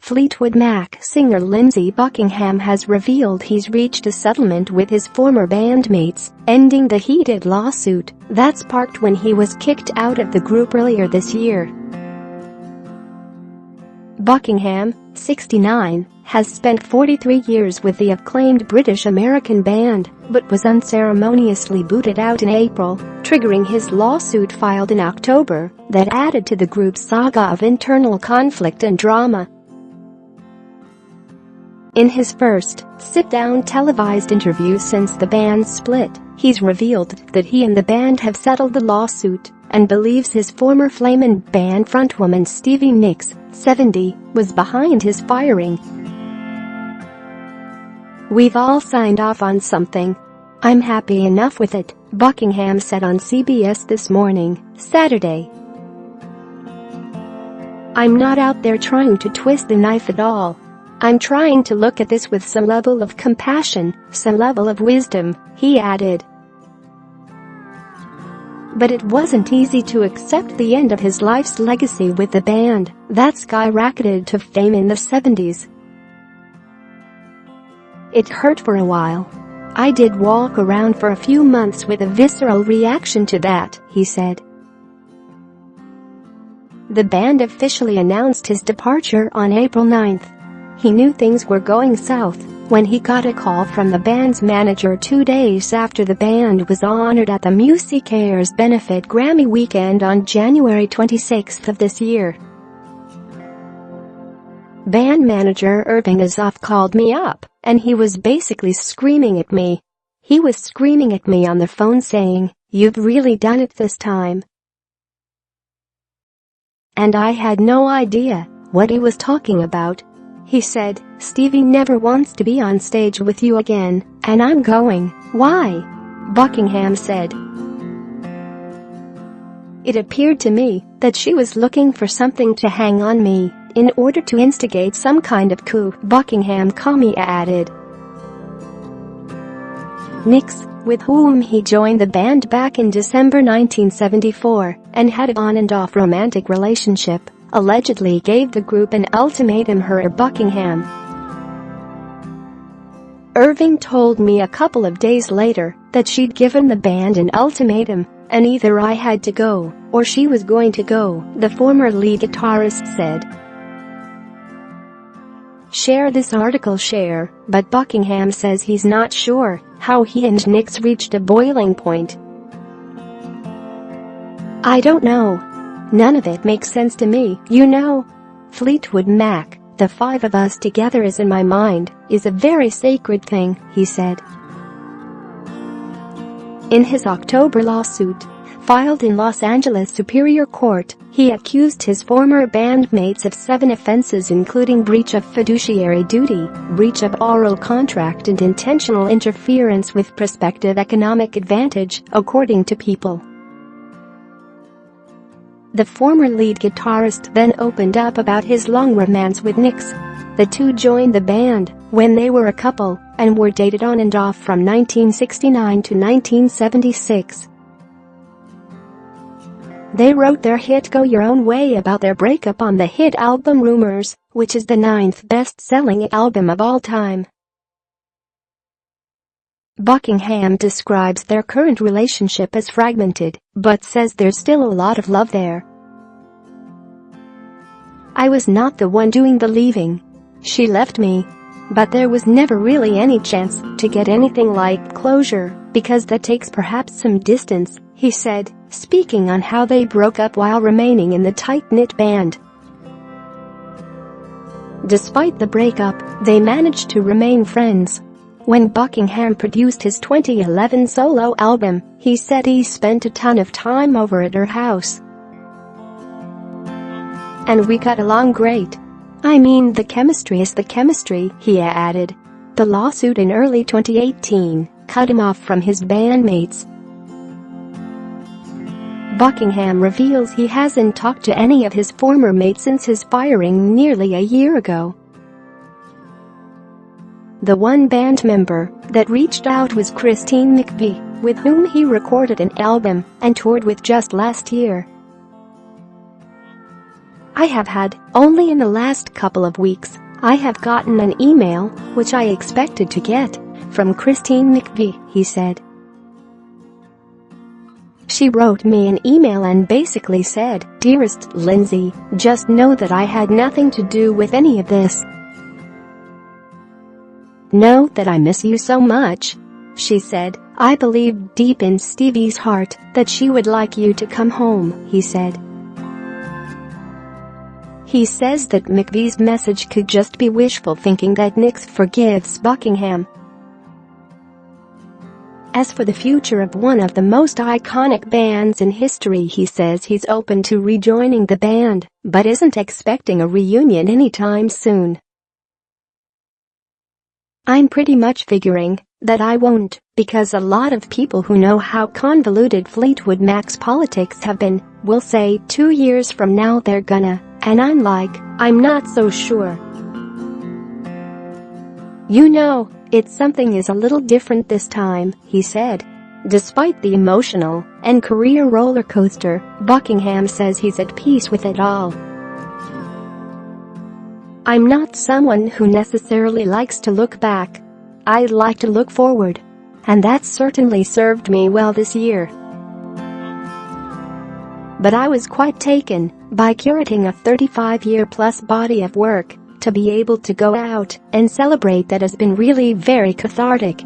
Fleetwood Mac singer Lindsey Buckingham has revealed he's reached a settlement with his former bandmates, ending the heated lawsuit that sparked when he was kicked out of the group earlier this year. Buckingham, 69, has spent 43 years with the acclaimed British-American band, but was unceremoniously booted out in April, triggering his lawsuit filed in October that added to the group's saga of internal conflict and drama. In his first sit-down televised interview since the band's split, he's revealed that he and the band have settled the lawsuit and believes his former Flamin' band frontwoman Stevie Nicks, 70, was behind his firing. "We've all signed off on something. I'm happy enough with it," Buckingham said on CBS This Morning, Saturday. "I'm not out there trying to twist the knife at all. I'm trying to look at this with some level of compassion, some level of wisdom," he added. But it wasn't easy to accept the end of his life's legacy with the band that skyrocketed to fame in the 70s. "It hurt for a while. I did walk around for a few months with a visceral reaction to that," he said. The band officially announced his departure on April 9th. He knew things were going south when he got a call from the band's manager 2 days after the band was honored at the MusiCares benefit Grammy weekend on January 26th of this year. Band manager Irving Azoff called me up, and he was basically screaming at me. He was screaming at me on the phone saying, "You've really done it this time." And I had no idea what he was talking about. He said, "Stevie never wants to be on stage with you again, and I'm going. Why?" Buckingham said. "It appeared to me that she was looking for something to hang on me in order to instigate some kind of coup," Buckingham calmly added. Nicks, with whom he joined the band back in December 1974 and had an on-and-off romantic relationship, allegedly gave the group an ultimatum, her Buckingham. "Irving told me a couple of days later that she'd given the band an ultimatum, and either I had to go or she was going to go," the former lead guitarist said. Share this article share, but Buckingham says he's not sure how he and Nicks reached a boiling point. "I don't know. None of it makes sense to me, you know. Fleetwood Mac, the five of us together is in my mind, is a very sacred thing," he said. In his October lawsuit, filed in Los Angeles Superior Court, he accused his former bandmates of 7 offenses including breach of fiduciary duty, breach of oral contract and intentional interference with prospective economic advantage, according to People. The former lead guitarist then opened up about his long romance with Nicks. The two joined the band when they were a couple and were dated on and off from 1969 to 1976. They wrote their hit Go Your Own Way about their breakup on the hit album Rumors, which is the 9th best-selling album of all time. Buckingham describes their current relationship as fragmented, but says there's still a lot of love there. "I was not the one doing the leaving. She left me. But there was never really any chance to get anything like closure, because that takes perhaps some distance," he said, speaking on how they broke up while remaining in the tight-knit band. Despite the breakup, they managed to remain friends. When Buckingham produced his 2011 solo album, he said he spent a ton of time over at her house. "And we got along great. I mean, the chemistry is the chemistry," he added. The lawsuit in early 2018 cut him off from his bandmates. Buckingham reveals he hasn't talked to any of his former mates since his firing nearly a year ago. The one band member that reached out was Christine McVie, with whom he recorded an album and toured with just last year. I have had, only in the last couple of weeks, I have gotten an email, which I expected to get, from Christine McVie," he said. "She wrote me an email and basically said, 'Dearest Lindsey, just know that I had nothing to do with any of this. Know that I miss you so much.' She said, 'I believe deep in Stevie's heart that she would like you to come home,' he said. He says that McVie's message could just be wishful thinking that Nick forgives Buckingham. As for the future of one of the most iconic bands in history, he says he's open to rejoining the band, but isn't expecting a reunion anytime soon. "I'm pretty much figuring that I won't, because a lot of people who know how convoluted Fleetwood Mac's politics have been will say 2 years from now they're gonna, and I'm like, I'm not so sure. You know, something is a little different this time," he said. Despite the emotional and career roller coaster, Buckingham says he's at peace with it all. "I'm not someone who necessarily likes to look back. I like to look forward. And that's certainly served me well this year. But I was quite taken by curating a 35-year-plus body of work. To be able to go out and celebrate that has been really very cathartic.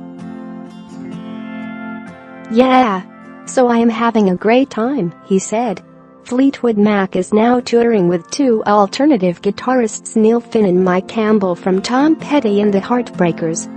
Yeah. So I am having a great time," he said. Fleetwood Mac is now touring with 2 alternative guitarists, Neil Finn and Mike Campbell from Tom Petty and the Heartbreakers.